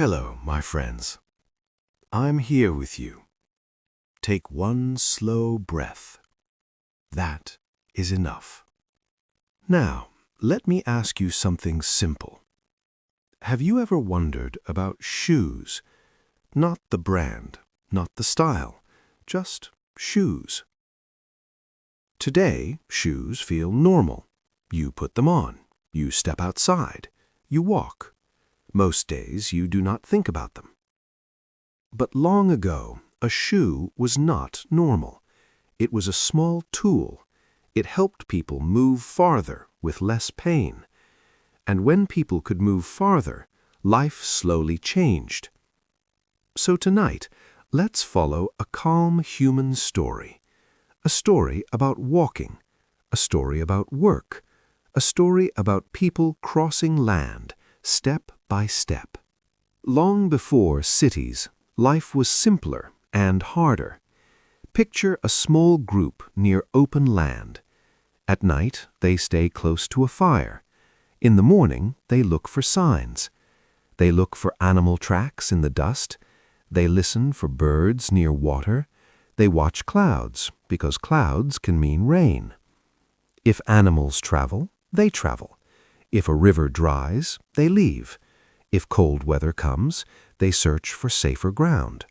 Hello, my friends. I'm here with you. Take one slow breath. That is enough. Now, let me ask you something simple. Have you ever wondered about shoes? Not the brand, not the style, just shoes. Today, shoes feel normal. You put them on, you step outside, you walk. Most days you do not think about them. But long ago, a shoe was not normal. It was a small tool. It helped people move farther with less pain. And when people could move farther, life slowly changed. So tonight, let's follow a calm human story. A story about walking, a story about work, a story about people crossing land, step by step. Long before cities, life was simpler and harder. Picture a small group near open land. At night, they stay close to a fire. In the morning, they look for signs. They look for animal tracks in the dust. They listen for birds near water. They watch clouds, because clouds can mean rain. If animals travel, they travel. If a river dries, they leave. If cold weather comes, they search for safer ground.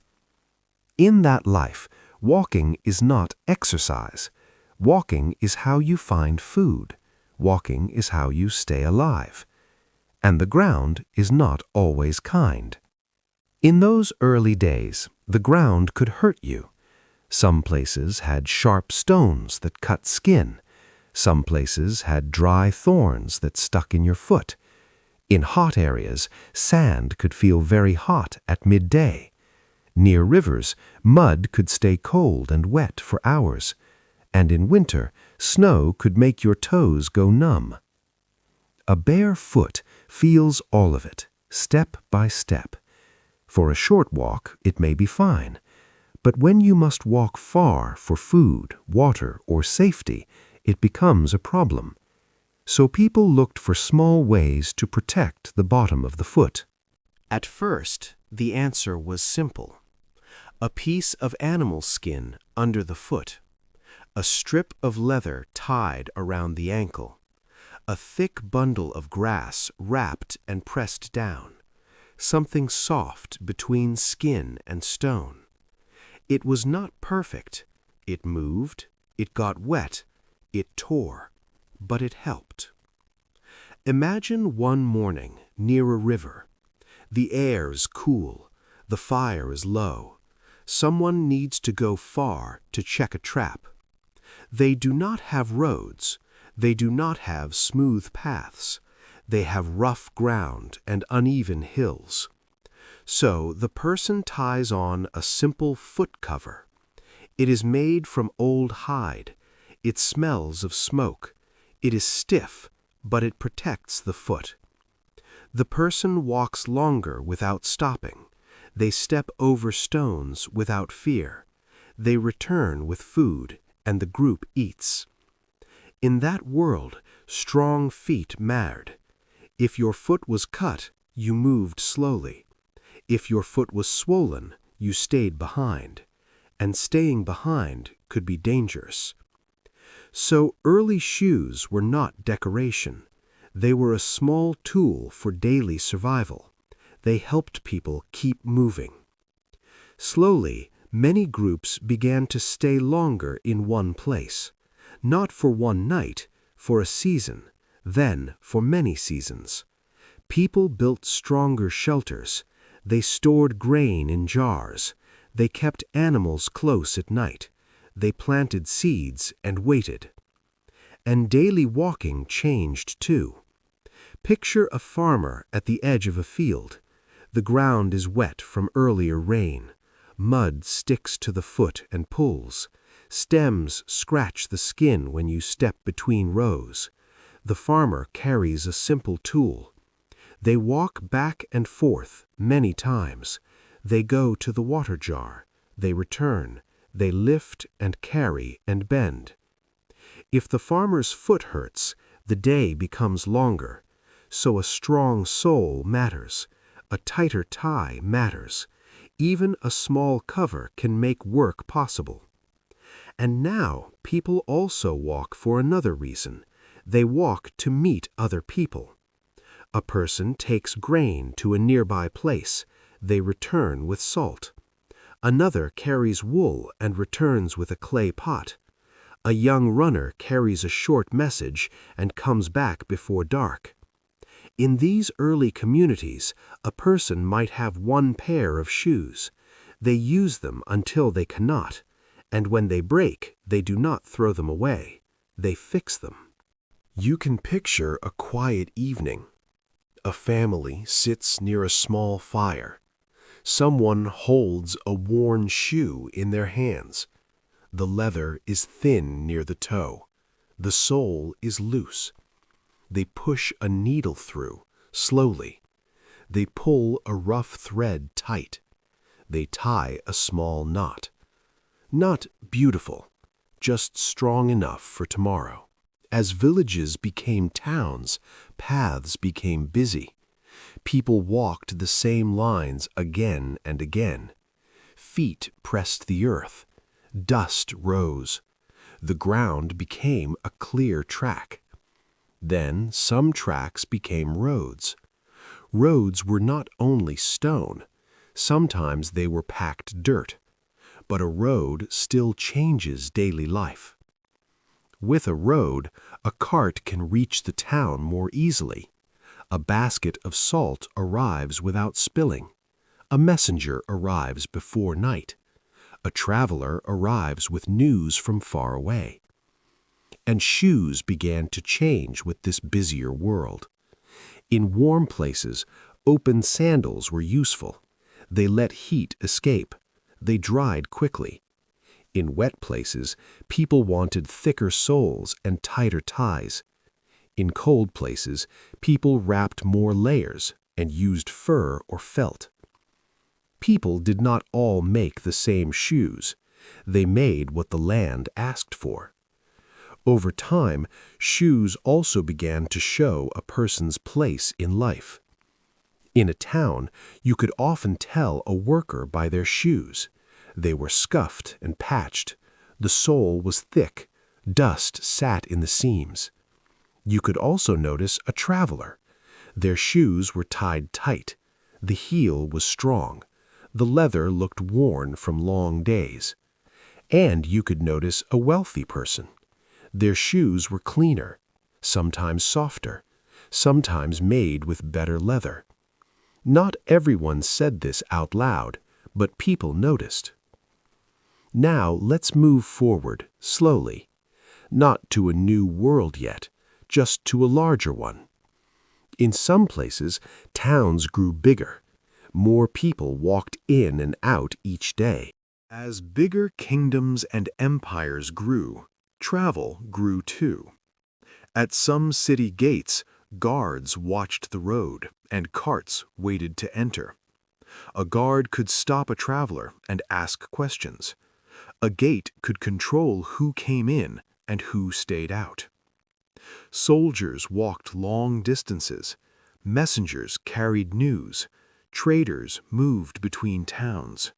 In that life, walking is not exercise. Walking is how you find food. Walking is how you stay alive. And the ground is not always kind. In those early days, the ground could hurt you. Some places had sharp stones that cut skin. Some places had dry thorns that stuck in your foot. In hot areas, sand could feel very hot at midday. Near rivers, mud could stay cold and wet for hours. And in winter, snow could make your toes go numb. A bare foot feels all of it, step by step. For a short walk, it may be fine. But when you must walk far for food, water, or safety, it becomes a problem. So people looked for small ways to protect the bottom of the foot. At first, the answer was simple. A piece of animal skin under the foot. A strip of leather tied around the ankle. A thick bundle of grass wrapped and pressed down. Something soft between skin and stone. It was not perfect. It moved, it got wet, it tore, but it helped. Imagine one morning near a river. The air's cool, the fire is low. Someone needs to go far to check a trap. They do not have roads. They do not have smooth paths. They have rough ground and uneven hills. So the person ties on a simple foot cover. It is made from old hide. It smells of smoke. It is stiff, but it protects the foot. The person walks longer without stopping. They step over stones without fear. They return with food, and the group eats. In that world, strong feet mattered. If your foot was cut, you moved slowly. If your foot was swollen, you stayed behind. And staying behind could be dangerous. So early shoes were not decoration. They were a small tool for daily survival. They helped people keep moving. Slowly, many groups began to stay longer in one place. Not for one night, for a season, then for many seasons. People built stronger shelters. They stored grain in jars. They kept animals close at night. They planted seeds and waited. And daily walking changed too. Picture a farmer at the edge of a field. The ground is wet from earlier rain. Mud sticks to the foot and pulls. Stems scratch the skin when you step between rows. The farmer carries a simple tool. They walk back and forth many times. They go to the water jar. They return. They lift and carry and bend. If the farmer's foot hurts, the day becomes longer. So a strong soul matters. A tighter tie matters. Even a small cover can make work possible. And now people also walk for another reason. They walk to meet other people. A person takes grain to a nearby place. They return with salt. Another carries wool and returns with a clay pot. A young runner carries a short message and comes back before dark. In these early communities, a person might have one pair of shoes. They use them until they cannot, and when they break, they do not throw them away. They fix them. You can picture a quiet evening. A family sits near a small fire. Someone holds a worn shoe in their hands. The leather is thin near the toe. The sole is loose. They push a needle through, slowly. They pull a rough thread tight. They tie a small knot. Not beautiful, just strong enough for tomorrow. As villages became towns, paths became busy. People walked the same lines again and again. Feet pressed the earth. Dust rose. The ground became a clear track. Then some tracks became roads. Roads were not only stone. Sometimes they were packed dirt. But a road still changes daily life. With a road, a cart can reach the town more easily. A basket of salt arrives without spilling. A messenger arrives before night. A traveler arrives with news from far away. And shoes began to change with this busier world. In warm places, open sandals were useful. They let heat escape. They dried quickly. In wet places, people wanted thicker soles and tighter ties. In cold places, people wrapped more layers and used fur or felt. People did not all make the same shoes. They made what the land asked for. Over time, shoes also began to show a person's place in life. In a town, you could often tell a worker by their shoes. They were scuffed and patched. The sole was thick. Dust sat in the seams. You could also notice a traveler. Their shoes were tied tight. The heel was strong. The leather looked worn from long days. And you could notice a wealthy person. Their shoes were cleaner, sometimes softer, sometimes made with better leather. Not everyone said this out loud, but people noticed. Now let's move forward, slowly. Not to a new world yet, just to a larger one. In some places, towns grew bigger. More people walked in and out each day. As bigger kingdoms and empires grew, travel grew too. At some city gates, guards watched the road, and carts waited to enter. A guard could stop a traveler and ask questions. A gate could control who came in and who stayed out. Soldiers walked long distances. Messengers carried news. Traders moved between towns.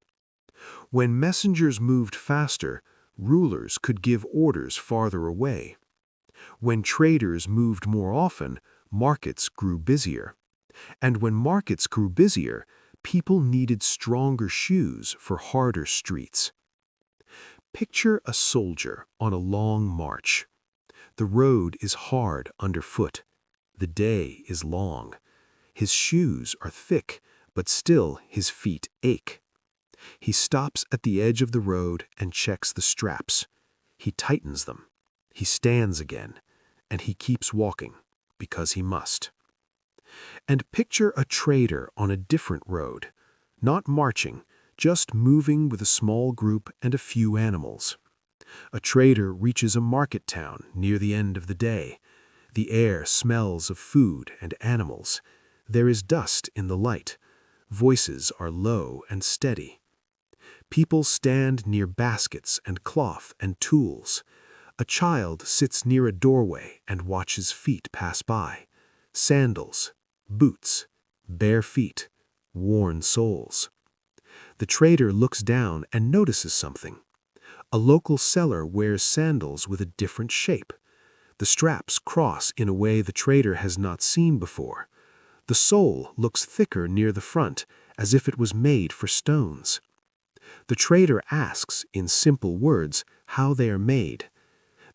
When messengers moved faster, rulers could give orders farther away. When traders moved more often, markets grew busier. And when markets grew busier, people needed stronger shoes for harder streets. Picture a soldier on a long march. The road is hard underfoot. The day is long. His shoes are thick, but still his feet ache. He stops at the edge of the road and checks the straps. He tightens them. He stands again, and he keeps walking, because he must. And picture a trader on a different road, not marching, just moving with a small group and a few animals. A trader reaches a market town near the end of the day. The air smells of food and animals. There is dust in the light. Voices are low and steady. People stand near baskets and cloth and tools. A child sits near a doorway and watches feet pass by. Sandals, boots, bare feet, worn soles. The trader looks down and notices something. A local seller wears sandals with a different shape. The straps cross in a way the trader has not seen before. The sole looks thicker near the front, as if it was made for stones. The trader asks, in simple words, how they are made.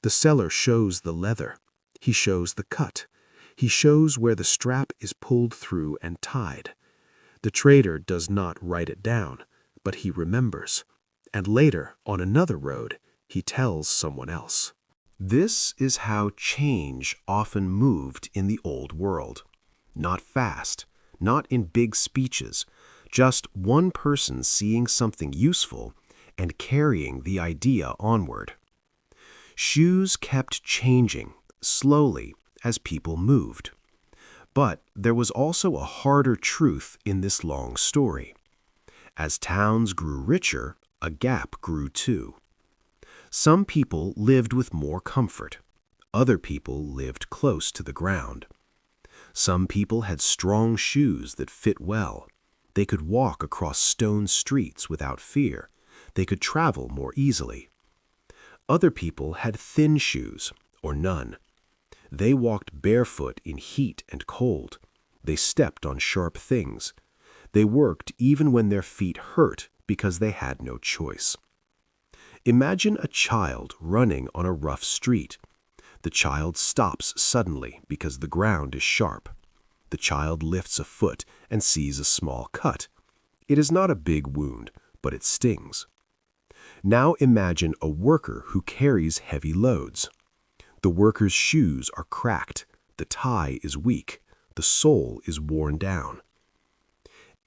The seller shows the leather. He shows the cut. He shows where the strap is pulled through and tied. The trader does not write it down, but he remembers. And later, on another road, he tells someone else. This is how change often moved in the old world. Not fast, not in big speeches, just one person seeing something useful and carrying the idea onward. Shoes kept changing, slowly, as people moved. But there was also a harder truth in this long story. As towns grew richer, a gap grew too. Some people lived with more comfort. Other people lived close to the ground. Some people had strong shoes that fit well. They could walk across stone streets without fear. They could travel more easily. Other people had thin shoes, or none. They walked barefoot in heat and cold. They stepped on sharp things. They worked even when their feet hurt because they had no choice. Imagine a child running on a rough street. The child stops suddenly because the ground is sharp. The child lifts a foot and sees a small cut. It is not a big wound, but it stings. Now imagine a worker who carries heavy loads. The worker's shoes are cracked, the tie is weak, the sole is worn down.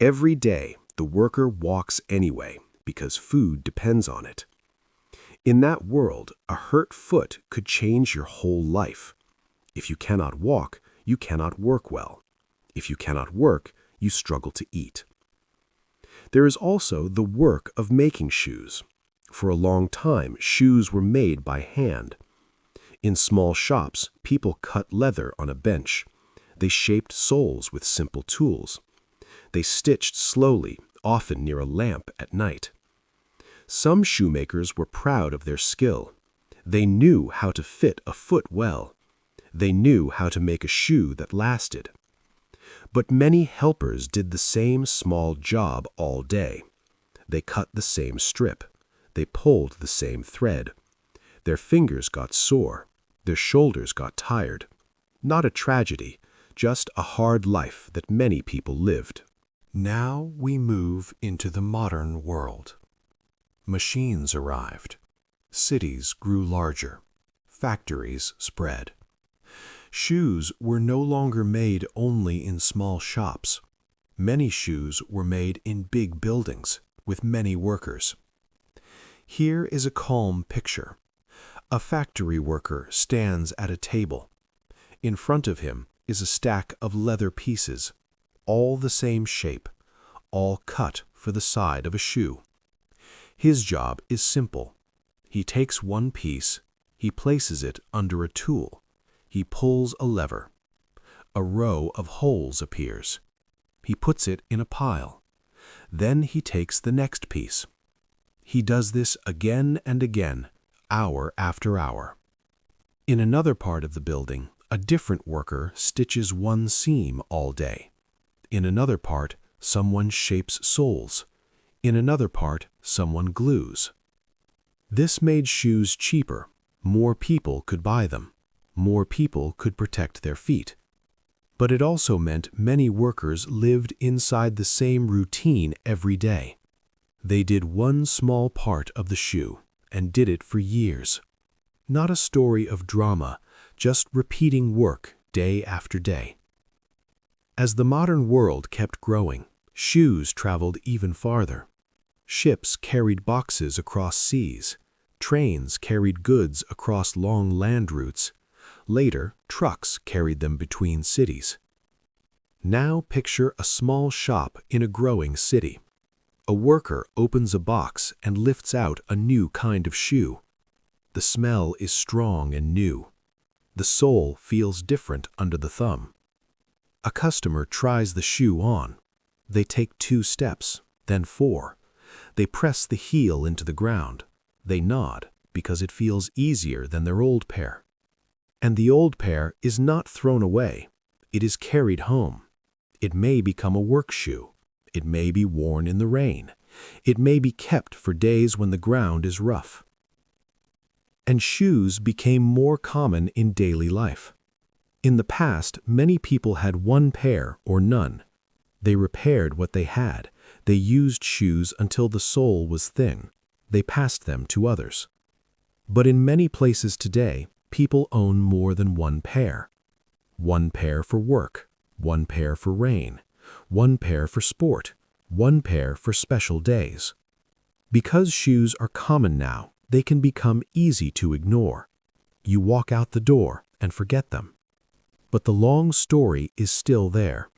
Every day, the worker walks anyway because food depends on it. In that world, a hurt foot could change your whole life. If you cannot walk, you cannot work well. If you cannot work, you struggle to eat. There is also the work of making shoes. For a long time, shoes were made by hand. In small shops, people cut leather on a bench. They shaped soles with simple tools. They stitched slowly, often near a lamp at night. Some shoemakers were proud of their skill. They knew how to fit a foot well. They knew how to make a shoe that lasted. But many helpers did the same small job all day. They cut the same strip. They pulled the same thread. Their fingers got sore. Their shoulders got tired. Not a tragedy, just a hard life that many people lived. Now we move into the modern world. Machines arrived. Cities grew larger. Factories spread. Shoes were no longer made only in small shops. Many shoes were made in big buildings with many workers. Here is a calm picture. A factory worker stands at a table. In front of him is a stack of leather pieces, all the same shape, all cut for the side of a shoe. His job is simple. He takes one piece, he places it under a tool. He pulls a lever. A row of holes appears. He puts it in a pile. Then he takes the next piece. He does this again and again, hour after hour. In another part of the building, a different worker stitches one seam all day. In another part, someone shapes soles. In another part, someone glues. This made shoes cheaper. More people could buy them. More people could protect their feet. But it also meant many workers lived inside the same routine every day. They did one small part of the shoe and did it for years. Not a story of drama, just repeating work day after day. As the modern world kept growing, shoes traveled even farther. Ships carried boxes across seas. Trains carried goods across long land routes. Later, trucks carried them between cities. Now picture a small shop in a growing city. A worker opens a box and lifts out a new kind of shoe. The smell is strong and new. The sole feels different under the thumb. A customer tries the shoe on. They take 2 steps, then 4. They press the heel into the ground. They nod because it feels easier than their old pair. And the old pair is not thrown away. It is carried home. It may become a work shoe. It may be worn in the rain. It may be kept for days when the ground is rough. And shoes became more common in daily life. In the past, many people had 1 pair or none. They repaired what they had. They used shoes until the sole was thin. They passed them to others. But in many places today, people own more than 1 pair. 1 pair for work, 1 pair for rain, 1 pair for sport, 1 pair for special days. Because shoes are common now, they can become easy to ignore. You walk out the door and forget them. But the long story is still there.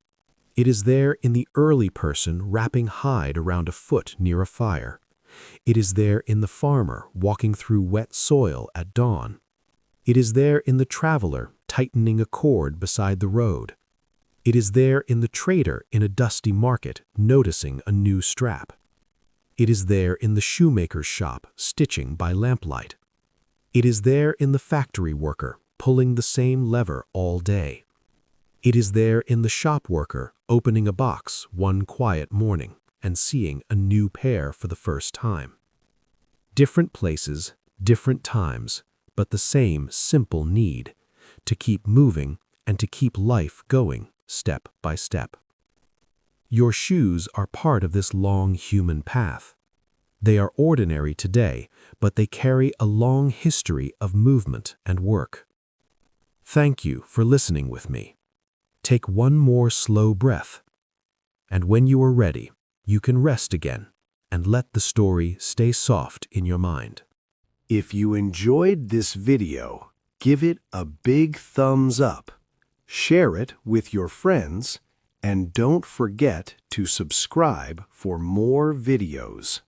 It is there in the early person wrapping hide around a foot near a fire. It is there in the farmer walking through wet soil at dawn. It is there in the traveler tightening a cord beside the road. It is there in the trader in a dusty market noticing a new strap. It is there in the shoemaker's shop stitching by lamplight. It is there in the factory worker pulling the same lever all day. It is there in the shop worker opening a box one quiet morning and seeing a new pair for the first time. Different places, different times, but the same simple need to keep moving and to keep life going step by step. Your shoes are part of this long human path. They are ordinary today, but they carry a long history of movement and work. Thank you for listening with me. Take 1 more slow breath, and when you are ready, you can rest again and let the story stay soft in your mind. If you enjoyed this video, give it a big thumbs up, share it with your friends, and don't forget to subscribe for more videos.